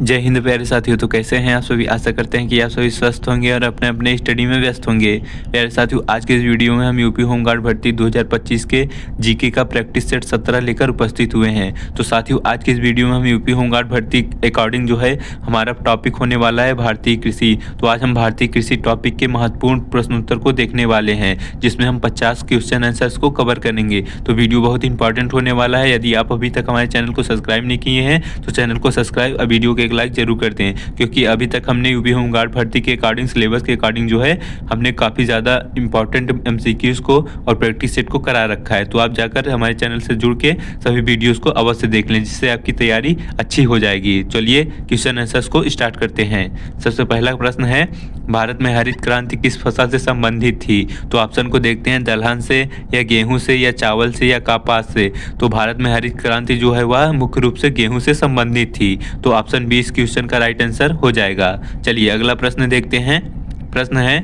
जय हिंद प्यारे साथियों। तो कैसे हैं आप सभी। आशा करते हैं कि आप सभी स्वस्थ होंगे और अपने अपने स्टडी में व्यस्त होंगे। प्यारे साथियों, आज के इस वीडियो में हम यूपी होमगार्ड भर्ती 2025 के जीके का प्रैक्टिस सेट 17 लेकर उपस्थित हुए हैं। तो साथियों, आज के इस वीडियो में हम यूपी होमगार्ड भर्ती अकॉर्डिंग जो है हमारा टॉपिक होने वाला है भारतीय कृषि। तो आज हम भारतीय कृषि टॉपिक के महत्वपूर्ण प्रश्नोत्तर को देखने वाले हैं, जिसमें हम 50 क्वेश्चन आंसर्स को कवर करेंगे। तो वीडियो बहुत इंपॉर्टेंट होने वाला है। यदि आप अभी तक हमारे चैनल को सब्सक्राइब नहीं किए हैं तो चैनल को सब्सक्राइब और वीडियो को एक लाइक जरूर करते हैं, क्योंकि अभी तक हमने यूपी होमगार्ड भर्ती के अकॉर्डिंग सिलेबस के अकॉर्डिंग जो है हमने काफ़ी ज़्यादा इंपॉर्टेंट एमसीक्यूज को और प्रैक्टिस सेट को करा रखा है। तो आप जाकर हमारे चैनल से जुड़ के सभी वीडियोस को अवश्य देख लें, जिससे आपकी तैयारी अच्छी हो जाएगी। चलिए क्वेश्चन आंसर्स को स्टार्ट करते हैं। सबसे पहला प्रश्न है, भारत में हरित क्रांति किस फसल से संबंधित थी। तो ऑप्शन को देखते हैं, दलहन से या गेहूं से या चावल से या कपास से। तो भारत में हरित क्रांति जो है वह मुख्य रूप से गेहूं से संबंधित थी। तो ऑप्शन 20 क्वेश्चन का राइट आंसर हो जाएगा। चलिए अगला प्रश्न देखते हैं। प्रश्न है,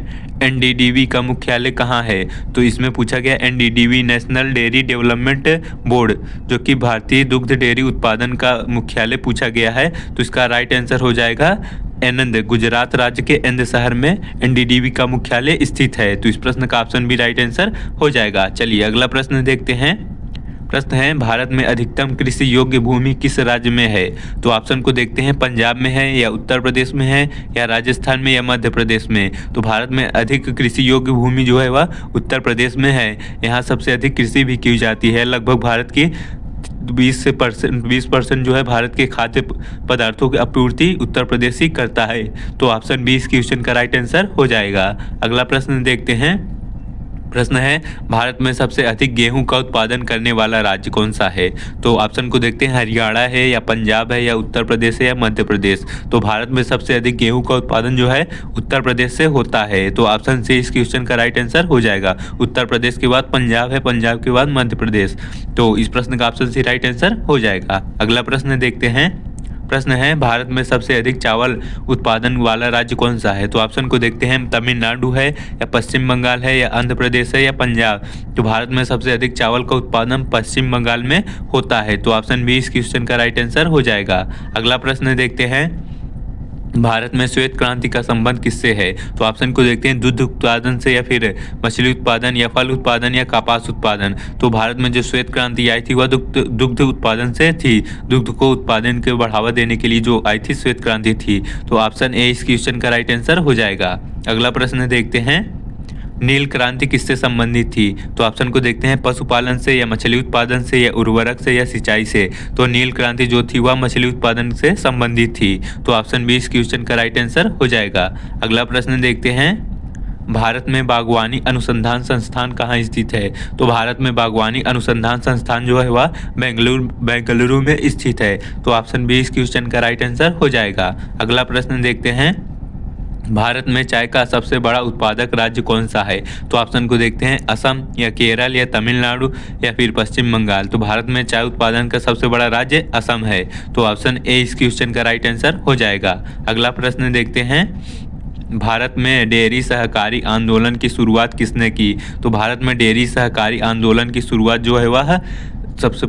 एनडीडीबी का मुख्यालय कहाँ है। तो इसमें पूछा गया NDDB national dairy development board, जो कि भारतीय दुग्ध डेयरी उत्पादन का मुख्यालय पूछा गया है। तो इसका राइट आंसर हो जाएगा एनंद। गुजरात राज्य के एंद शहर में एनडीडीबी का मुख्यालय स्थित है। तो इस प्रश्न का ऑप्शन भी राइट आंसर हो जाएगा। चलिए अगला प्रश्न देखते हैं। प्रश्न है, भारत में अधिकतम कृषि योग्य भूमि किस राज्य में है। तो ऑप्शन को देखते हैं, पंजाब में है या उत्तर प्रदेश में है या राजस्थान में या मध्य प्रदेश में। तो भारत में अधिक कृषि योग्य भूमि जो है वह उत्तर प्रदेश में है। यहाँ सबसे अधिक कृषि भी की जाती है। लगभग भारत की 20% जो है भारत के खाद्य पदार्थों की आपूर्ति उत्तर प्रदेश ही करता है। तो ऑप्शन 20 क्वेश्चन का राइट आंसर हो जाएगा। अगला प्रश्न देखते हैं। प्रश्न है, भारत में सबसे अधिक गेहूं का उत्पादन करने वाला राज्य कौन सा है। तो ऑप्शन को देखते हैं, हरियाणा है या पंजाब है या उत्तर प्रदेश है या मध्य प्रदेश। तो भारत में सबसे अधिक गेहूं का उत्पादन जो है उत्तर प्रदेश से होता है। तो ऑप्शन से इस क्वेश्चन का राइट आंसर हो जाएगा। उत्तर प्रदेश के बाद पंजाब है, पंजाब के बाद मध्य प्रदेश। तो इस प्रश्न का ऑप्शन से राइट आंसर हो जाएगा। अगला प्रश्न देखते हैं। प्रश्न है, भारत में सबसे अधिक चावल उत्पादन वाला राज्य कौन सा है। तो ऑप्शन को देखते हैं, तमिलनाडु है या पश्चिम बंगाल है या आंध्र प्रदेश है या पंजाब। तो भारत में सबसे अधिक चावल का उत्पादन पश्चिम बंगाल में होता है। तो ऑप्शन 20 क्वेश्चन का राइट आंसर हो जाएगा। अगला प्रश्न देखते हैं, भारत में श्वेत क्रांति का संबंध किससे है। तो ऑप्शन को देखते हैं, दुग्ध उत्पादन से या फिर मछली उत्पादन या फल उत्पादन या कपास उत्पादन। तो भारत में जो श्वेत क्रांति आई थी वह दुग्ध उत्पादन से थी। दुग्ध को उत्पादन के बढ़ावा देने के लिए जो आई थी श्वेत क्रांति थी। तो ऑप्शन ए इस क्वेश्चन का राइट आंसर हो जाएगा। अगला प्रश्न देखते हैं, नील क्रांति किससे संबंधित थी। तो ऑप्शन को देखते हैं, पशुपालन से या मछली उत्पादन से या उर्वरक से या सिंचाई से। तो नील क्रांति जो थी वह मछली उत्पादन से संबंधित थी। तो ऑप्शन 20 क्वेश्चन का राइट आंसर हो जाएगा। अगला प्रश्न देखते हैं, भारत में बागवानी अनुसंधान संस्थान कहाँ स्थित है। तो भारत में बागवानी अनुसंधान संस्थान जो है वह बेंगलुरु में स्थित है। तो ऑप्शन 20 क्वेश्चन का राइट आंसर हो जाएगा। अगला प्रश्न देखते हैं, भारत में चाय का सबसे बड़ा उत्पादक राज्य कौन सा है। तो ऑप्शन को देखते हैं, असम या केरल या तमिलनाडु या फिर पश्चिम बंगाल। तो भारत में चाय उत्पादन का सबसे बड़ा राज्य असम है। तो ऑप्शन ए इस क्वेश्चन का राइट आंसर हो जाएगा। अगला प्रश्न देखते हैं, भारत में डेयरी सहकारी आंदोलन की शुरुआत किसने की। तो भारत में डेयरी सहकारी आंदोलन की शुरुआत जो है वह सबसे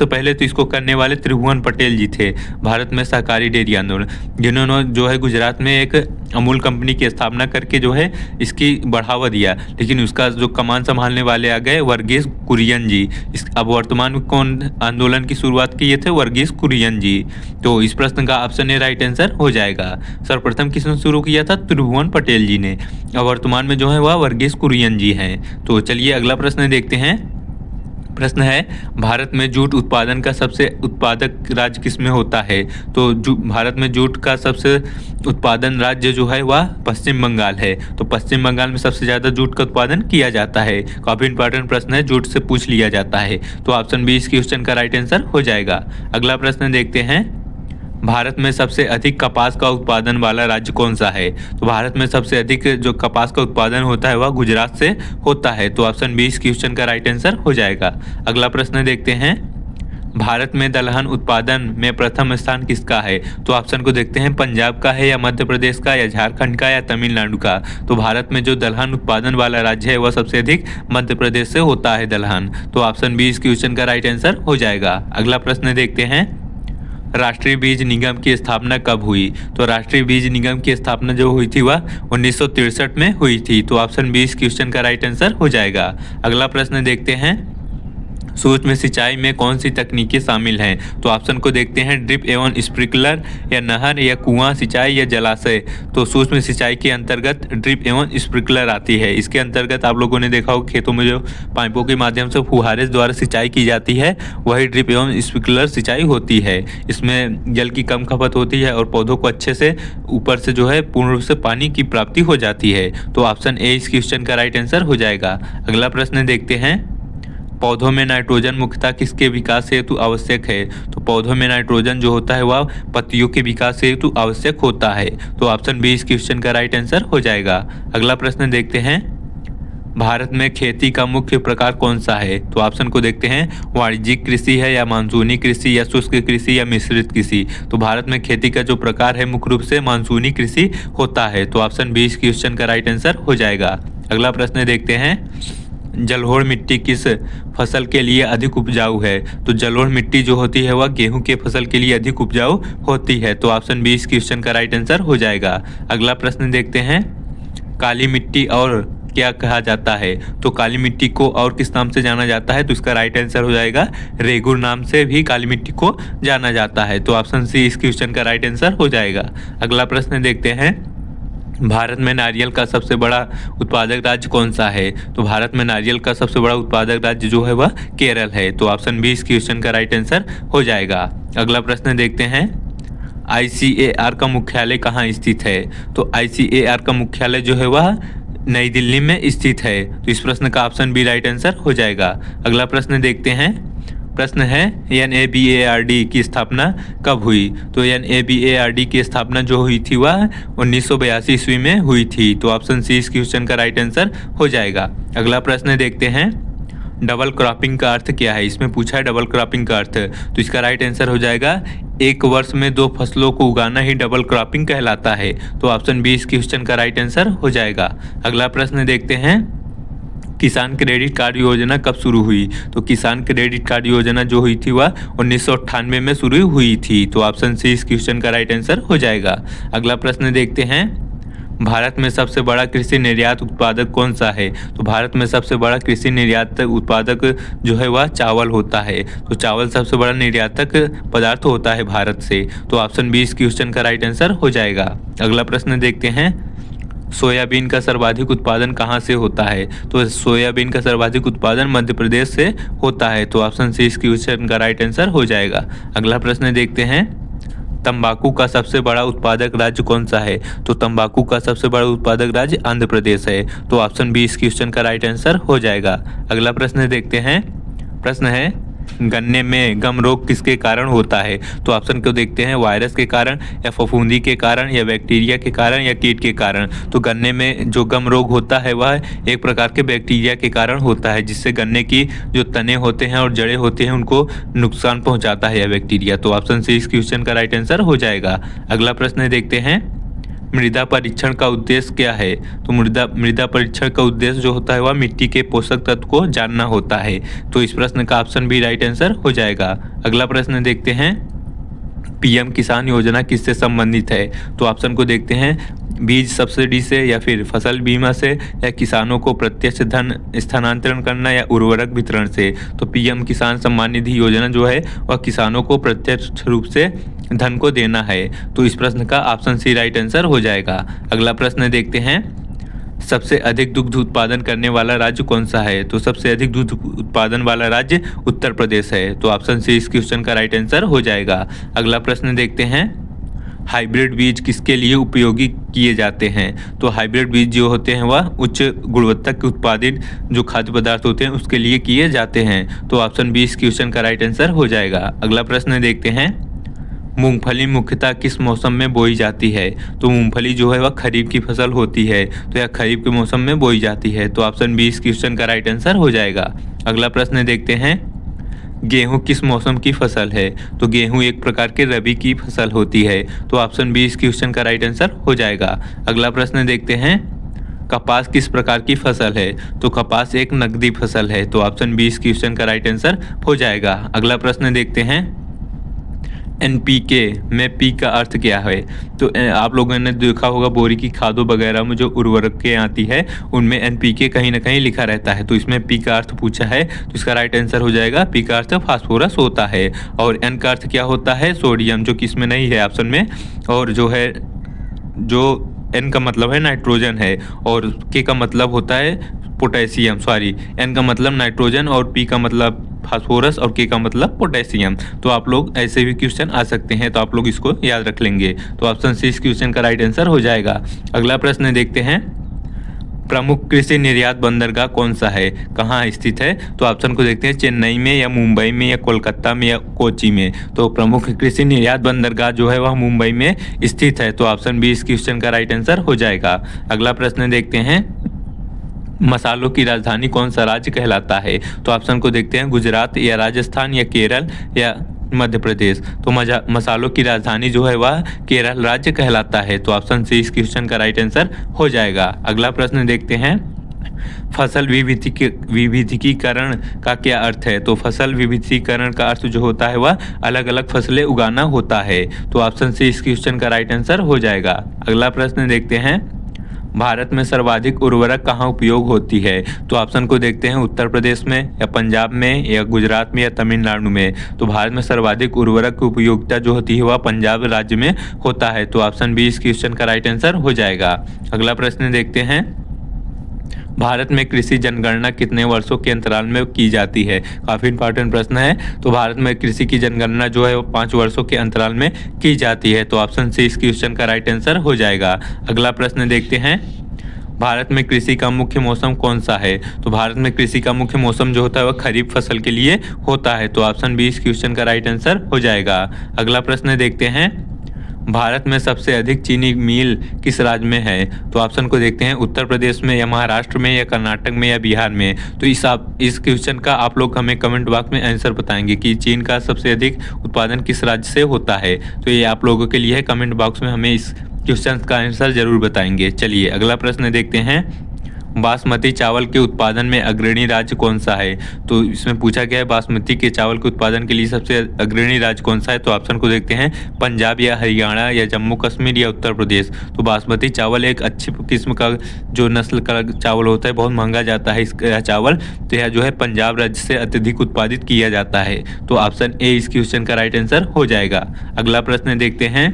पहले तो इसको करने वाले त्रिभुवन पटेल जी थे। भारत में सहकारी डेयरी आंदोलन, जिन्होंने जो है गुजरात में एक अमूल कंपनी की स्थापना करके जो है इसकी बढ़ावा दिया। लेकिन उसका जो कमान संभालने वाले आ गए वर्गीस कुरियन जी। अब वर्तमान में कौन आंदोलन की शुरुआत किए थे, वर्गीस कुरियन जी। तो इस प्रश्न का ऑप्शन ए राइट आंसर हो जाएगा। सर्वप्रथम किसने शुरू किया था, त्रिभुवन पटेल जी ने। अब वर्तमान में जो है वह वर्गीस कुरियन जी हैं। तो चलिए अगला प्रश्न देखते हैं। प्रश्न है, भारत में जूट उत्पादन का सबसे उत्पादक राज्य किसमें होता है। तो भारत में जूट का सबसे उत्पादन राज्य जो है वह पश्चिम बंगाल है। तो पश्चिम बंगाल में सबसे ज़्यादा जूट का उत्पादन किया जाता है। काफ़ी इंपॉर्टेंट प्रश्न है, जूट से पूछ लिया जाता है। तो ऑप्शन 20 क्वेश्चन का राइट आंसर हो जाएगा। अगला प्रश्न देखते हैं, भारत में सबसे अधिक कपास का उत्पादन वाला राज्य कौन सा है। तो भारत में सबसे अधिक जो कपास का उत्पादन होता है वह गुजरात से होता है। तो ऑप्शन 20 क्वेश्चन का राइट आंसर हो जाएगा। अगला प्रश्न देखते हैं, भारत में दलहन उत्पादन में प्रथम स्थान किसका है। तो ऑप्शन को देखते हैं, पंजाब का है या मध्य प्रदेश का या झारखंड का या तमिलनाडु का। तो भारत में जो दलहन उत्पादन वाला राज्य है वह सबसे अधिक मध्य प्रदेश से होता है दलहन। तो ऑप्शन 20 क्वेश्चन का राइट आंसर हो जाएगा। अगला प्रश्न देखते हैं, राष्ट्रीय बीज निगम की स्थापना कब हुई? तो राष्ट्रीय बीज निगम की स्थापना जो हुई थी वह 1963 में हुई थी। तो ऑप्शन बी इस क्वेश्चन का राइट आंसर हो जाएगा। अगला प्रश्न देखते हैं, सूक्ष्म सिंचाई में कौन सी तकनीकें शामिल हैं? तो ऑप्शन को देखते हैं, ड्रिप एवं स्प्रिंकलर या नहर या कुआं सिंचाई या जलाशय। तो सूक्ष्म सिंचाई के अंतर्गत ड्रिप एवं स्प्रिंकलर आती है। इसके अंतर्गत आप लोगों ने देखा हो खेतों में जो पाइपों के माध्यम से फुहारे द्वारा सिंचाई की जाती है वही ड्रिप एवं स्प्रिंकलर सिंचाई होती है। इसमें जल की कम खपत होती है और पौधों को अच्छे से ऊपर से जो है पूर्ण रूप से पानी की प्राप्ति हो जाती है। तो ऑप्शन ए इस क्वेश्चन का राइट आंसर हो जाएगा। अगला प्रश्न देखते हैं, पौधों में नाइट्रोजन मुख्यतः किसके विकास हेतु आवश्यक है? तो पौधों में नाइट्रोजन जो होता है वह पत्तियों के विकास हेतु आवश्यक होता है। तो ऑप्शन बी इस क्वेश्चन का राइट आंसर हो जाएगा। अगला प्रश्न देखते हैं, भारत में खेती का मुख्य प्रकार कौन सा है? तो ऑप्शन को देखते हैं, वाणिज्यिक कृषि है या मानसूनी कृषि या शुष्क कृषि या मिश्रित कृषि। तो भारत में खेती का जो प्रकार है मुख्य रूप से मानसूनी कृषि होता है। तो ऑप्शन बी इस क्वेश्चन का राइट आंसर हो जाएगा। अगला प्रश्न देखते हैं, जलोढ़ मिट्टी किस फसल के लिए अधिक उपजाऊ है? तो जलोढ़ मिट्टी जो होती है वह गेहूं के फसल के लिए अधिक उपजाऊ होती है। तो ऑप्शन बी इस क्वेश्चन का राइट आंसर हो जाएगा। अगला प्रश्न देखते हैं, काली मिट्टी और क्या कहा जाता है? तो काली मिट्टी को और किस नाम से जाना जाता है? तो इसका राइट आंसर हो जाएगा, रेगुर नाम से भी काली मिट्टी को जाना जाता है। तो ऑप्शन सी इस क्वेश्चन का राइट आंसर हो जाएगा। अगला प्रश्न देखते हैं, भारत में नारियल का सबसे बड़ा उत्पादक राज्य कौन सा है? तो भारत में नारियल का सबसे बड़ा उत्पादक राज्य जो है वह केरल है। तो ऑप्शन बी इस क्वेश्चन का राइट आंसर हो जाएगा। अगला प्रश्न देखते हैं, ICAR का मुख्यालय कहाँ स्थित है? तो ICAR का मुख्यालय जो है वह नई दिल्ली में स्थित है। तो इस प्रश्न का ऑप्शन बी राइट आंसर हो जाएगा। अगला प्रश्न देखते हैं, प्रश्न है, NABARD की स्थापना कब हुई? तो NABARD की स्थापना जो हुई थी वह 1982 ईस्वी में हुई थी। तो ऑप्शन सी इस क्वेश्चन का राइट आंसर हो जाएगा। अगला प्रश्न देखते हैं, डबल क्रॉपिंग का अर्थ क्या है? इसमें पूछा है डबल क्रॉपिंग का अर्थ। तो इसका राइट आंसर हो जाएगा, एक वर्ष में 2 फसलों को उगाना ही डबल क्रॉपिंग कहलाता है। तो ऑप्शन बी इस क्वेश्चन का राइट आंसर हो जाएगा। अगला प्रश्न देखते हैं, किसान क्रेडिट कार्ड योजना कब शुरू हुई? तो किसान क्रेडिट कार्ड योजना जो हुई थी वह 1998 में शुरू हुई थी। तो ऑप्शन सी इस क्वेश्चन का राइट आंसर हो जाएगा। अगला प्रश्न देखते हैं, भारत में सबसे बड़ा कृषि निर्यात उत्पादक कौन सा है? तो भारत में सबसे बड़ा कृषि निर्यात उत्पादक जो है वह चावल होता है। तो चावल सबसे बड़ा निर्यातक पदार्थ होता है भारत से। तो ऑप्शन बी इस क्वेश्चन का राइट आंसर हो जाएगा। अगला प्रश्न देखते हैं, सोयाबीन का सर्वाधिक उत्पादन कहाँ से होता है? तो सोयाबीन का सर्वाधिक उत्पादन मध्य प्रदेश से होता है। तो ऑप्शन सी इस क्वेश्चन का राइट आंसर हो जाएगा। अगला प्रश्न देखते हैं, तंबाकू का सबसे बड़ा उत्पादक राज्य कौन सा है? तो तंबाकू का सबसे बड़ा उत्पादक राज्य आंध्र प्रदेश है। तो ऑप्शन बी इस क्वेश्चन का राइट आंसर हो जाएगा। अगला प्रश्न देखते हैं, प्रश्न है, गन्ने में गम रोग किसके कारण होता है? तो ऑप्शन को देखते हैं, वायरस के कारण या फफूंदी के कारण या बैक्टीरिया के कारण या कीट के कारण। तो गन्ने में जो गम रोग होता है वह एक प्रकार के बैक्टीरिया के कारण होता है, जिससे गन्ने की जो तने होते हैं और जड़ें होती हैं उनको नुकसान पहुंचाता है यह बैक्टीरिया। तो ऑप्शन सी इस क्वेश्चन का राइट आंसर हो जाएगा। अगला प्रश्न देखते हैं, मृदा परीक्षण का उद्देश्य क्या है? तो मृदा परीक्षण का उद्देश्य जो होता है वह मिट्टी के पोषक तत्व को जानना होता है। तो इस प्रश्न का ऑप्शन भी राइट आंसर हो जाएगा। अगला प्रश्न देखते हैं, PM किसान योजना किससे संबंधित है? तो ऑप्शन को देखते हैं, बीज सब्सिडी से या फिर फसल बीमा से या किसानों को प्रत्यक्ष धन स्थानांतरण करना या उर्वरक वितरण से। तो PM किसान सम्मान निधि योजना जो है वह किसानों को प्रत्यक्ष रूप से धन को देना है। तो इस प्रश्न का ऑप्शन सी राइट आंसर हो जाएगा। अगला प्रश्न देखते हैं, सबसे अधिक दुग्ध उत्पादन करने वाला राज्य कौन सा है? तो सबसे अधिक दुग्ध उत्पादन वाला राज्य उत्तर प्रदेश है। तो ऑप्शन सी इस क्वेश्चन का राइट आंसर हो जाएगा। अगला प्रश्न देखते हैं, हाइब्रिड बीज किसके लिए उपयोगी किए जाते हैं? तो हाइब्रिड बीज जो होते हैं वह उच्च गुणवत्ता के उत्पादित जो खाद्य पदार्थ होते हैं उसके लिए किए जाते हैं। तो ऑप्शन बी इस क्वेश्चन का राइट आंसर हो जाएगा। अगला प्रश्न देखते हैं, मूंगफली मुख्यतः किस मौसम में बोई जाती है? तो मूंगफली जो है वह खरीफ की फसल होती है। तो यह खरीफ के मौसम में बोई जाती है। तो ऑप्शन बी इस क्वेश्चन का राइट आंसर हो जाएगा। अगला प्रश्न देखते हैं, गेहूं किस मौसम की फसल है? तो गेहूं एक प्रकार के रबी की फसल होती है। तो ऑप्शन बी इस क्वेश्चन का राइट आंसर हो जाएगा। अगला प्रश्न देखते हैं, कपास किस प्रकार की फसल है? तो कपास एक नकदी फसल है। तो ऑप्शन बी इस क्वेश्चन का राइट आंसर हो जाएगा। अगला प्रश्न देखते हैं, NPK में P का अर्थ क्या है? तो आप लोगों ने देखा होगा बोरी की खादों वगैरह में जो उर्वरकें आती है उनमें NPK कहीं ना कहीं लिखा रहता है, तो इसमें P का अर्थ पूछा है, तो इसका राइट आंसर हो जाएगा P का अर्थ फास्फोरस होता है। और N का अर्थ क्या होता है? सोडियम, जो कि इसमें नहीं है ऑप्शन में। और जो N का मतलब है नाइट्रोजन है, और K का मतलब होता है पोटेशियम, सॉरी N का मतलब नाइट्रोजन और P का मतलब फास्फोरस और K का मतलब पोटेशियम। तो आप लोग ऐसे भी क्वेश्चन आ सकते हैं, तो आप लोग इसको याद रख लेंगे। तो ऑप्शन सी इस क्वेश्चन का राइट आंसर हो जाएगा। अगला प्रश्न देखते हैं, प्रमुख कृषि निर्यात बंदरगाह कौन सा है, कहाँ स्थित है? तो ऑप्शन को देखते हैं, चेन्नई में या मुंबई में या कोलकाता में या कोची में। तो प्रमुख कृषि निर्यात बंदरगाह जो है वह मुंबई में स्थित है। तो ऑप्शन बी इस क्वेश्चन का राइट आंसर हो जाएगा। अगला प्रश्न देखते हैं, मसालों की राजधानी कौन सा राज्य कहलाता है? तो ऑप्शन को देखते हैं, गुजरात या राजस्थान या केरल या मध्य प्रदेश। तो मसालों की राजधानी जो है वह केरल राज्य कहलाता है। तो ऑप्शन सी इस क्वेश्चन का राइट आंसर हो जाएगा। अगला प्रश्न देखते हैं, फसल विविधीकरण का क्या अर्थ है? तो फसल विविधीकरण का अर्थ जो होता है वह अलग अलग फसलें उगाना होता है। तो ऑप्शन सी इस क्वेश्चन का राइट आंसर हो जाएगा। अगला प्रश्न देखते हैं, भारत में सर्वाधिक उर्वरक कहाँ उपयोग होती है? तो ऑप्शन को देखते हैं, उत्तर प्रदेश में या पंजाब में या गुजरात में या तमिलनाडु में। तो भारत में सर्वाधिक उर्वरक की उपयोगिता जो होती है वह पंजाब राज्य में होता है। तो ऑप्शन बी इस क्वेश्चन का राइट आंसर हो जाएगा। अगला प्रश्न देखते हैं, भारत में कृषि जनगणना कितने वर्षों के अंतराल में की जाती है? काफ़ी इंपॉर्टेंट प्रश्न है। तो भारत में कृषि की जनगणना जो है वो 5 वर्षों के अंतराल में की जाती है। तो ऑप्शन सी इस क्वेश्चन का राइट आंसर हो जाएगा। अगला प्रश्न देखते हैं, भारत में कृषि का मुख्य मौसम कौन सा है? तो भारत में कृषि का मुख्य मौसम जो होता है वह खरीफ फसल के लिए होता है। तो ऑप्शन बी इस क्वेश्चन का राइट आंसर हो जाएगा। अगला प्रश्न देखते हैं, भारत में सबसे अधिक चीनी मिल किस राज्य में है? तो ऑप्शन को देखते हैं, उत्तर प्रदेश में या महाराष्ट्र में या कर्नाटक में या बिहार में। तो इस क्वेश्चन का आप लोग हमें कमेंट बॉक्स में आंसर बताएंगे कि चीन का सबसे अधिक उत्पादन किस राज्य से होता है। तो ये आप लोगों के लिए है, कमेंट बॉक्स में हमें इस क्वेश्चन का आंसर जरूर बताएंगे। चलिए अगला प्रश्न देखते हैं, बासमती चावल के उत्पादन में अग्रणी राज्य कौन सा है? तो इसमें पूछा गया है बासमती के चावल के उत्पादन के लिए सबसे अग्रणी राज्य कौन सा है? तो ऑप्शन को देखते हैं, पंजाब या हरियाणा या जम्मू कश्मीर या उत्तर प्रदेश। तो बासमती चावल एक अच्छी किस्म का जो नस्ल का चावल होता है, बहुत महंगा जाता है इसका चावल। तो यह जो है पंजाब राज्य से अत्यधिक उत्पादित किया जाता है। तो ऑप्शन ए इस क्वेश्चन का राइट आंसर हो जाएगा। अगला प्रश्न देखते हैं,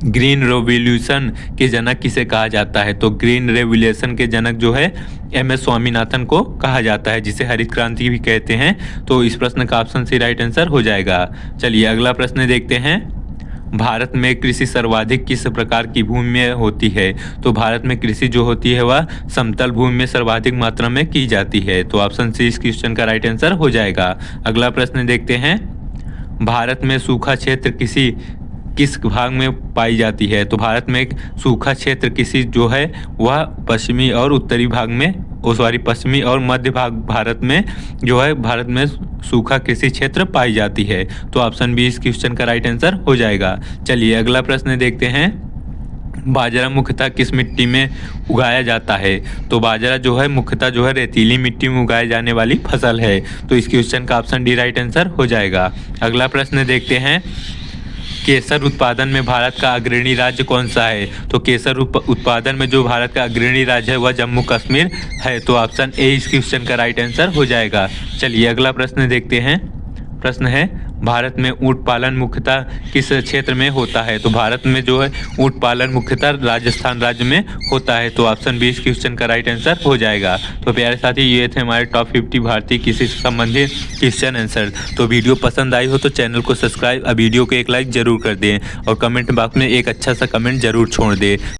ग्रीन रेवोल्यूशन के जनक किसे कहा जाता है? तो ग्रीन रेवोल्यूशन के जनक जो है MS स्वामीनाथन को कहा जाता है, जिसे हरित क्रांति भी कहते हैं। तो इस प्रश्न का ऑप्शन सी राइट आंसर हो जाएगा। चलिए अगला प्रश्न देखते हैं, भारत में कृषि सर्वाधिक किस प्रकार की भूमि में होती है? तो भारत में कृषि जो होती है वह समतल भूमि में सर्वाधिक मात्रा में की जाती है। तो ऑप्शन सी इस क्वेश्चन का राइट आंसर हो जाएगा। अगला प्रश्न देखते हैं, भारत में सूखा क्षेत्र किस भाग में पाई जाती है? तो भारत में एक सूखा क्षेत्र किसी जो है वह पश्चिमी और उत्तरी भाग में, पश्चिमी और मध्य भाग भारत में जो है, भारत में सूखा कृषि क्षेत्र पाई जाती है। तो ऑप्शन बी इस क्वेश्चन का राइट आंसर हो जाएगा। चलिए अगला प्रश्न देखते हैं, बाजरा मुख्यतः किस मिट्टी में उगाया जाता है? तो बाजरा जो है मुख्यतः जो है रेतीली मिट्टी में उगाए जाने वाली फसल है। तो इस क्वेश्चन का ऑप्शन डी राइट आंसर हो जाएगा। अगला प्रश्न देखते हैं, केसर उत्पादन में भारत का अग्रणी राज्य कौन सा है? तो केसर उत्पादन में जो भारत का अग्रणी राज्य है वह जम्मू कश्मीर है। तो ऑप्शन ए इस क्वेश्चन का राइट आंसर हो जाएगा। चलिए अगला प्रश्न देखते हैं, प्रश्न है, भारत में ऊंट पालन मुख्यतः किस क्षेत्र में होता है? तो भारत में जो है ऊंट पालन मुख्यतः राजस्थान राज्य में होता है। तो ऑप्शन बी इस क्वेश्चन का राइट आंसर हो जाएगा। तो प्यारे साथी, ये थे हमारे टॉप 50 भारतीय कृषि से संबंधित क्वेश्चन आंसर। तो वीडियो पसंद आई हो तो चैनल को सब्सक्राइब और वीडियो को एक लाइक जरूर कर दें और कमेंट बॉक्स में एक अच्छा सा कमेंट जरूर छोड़ दें।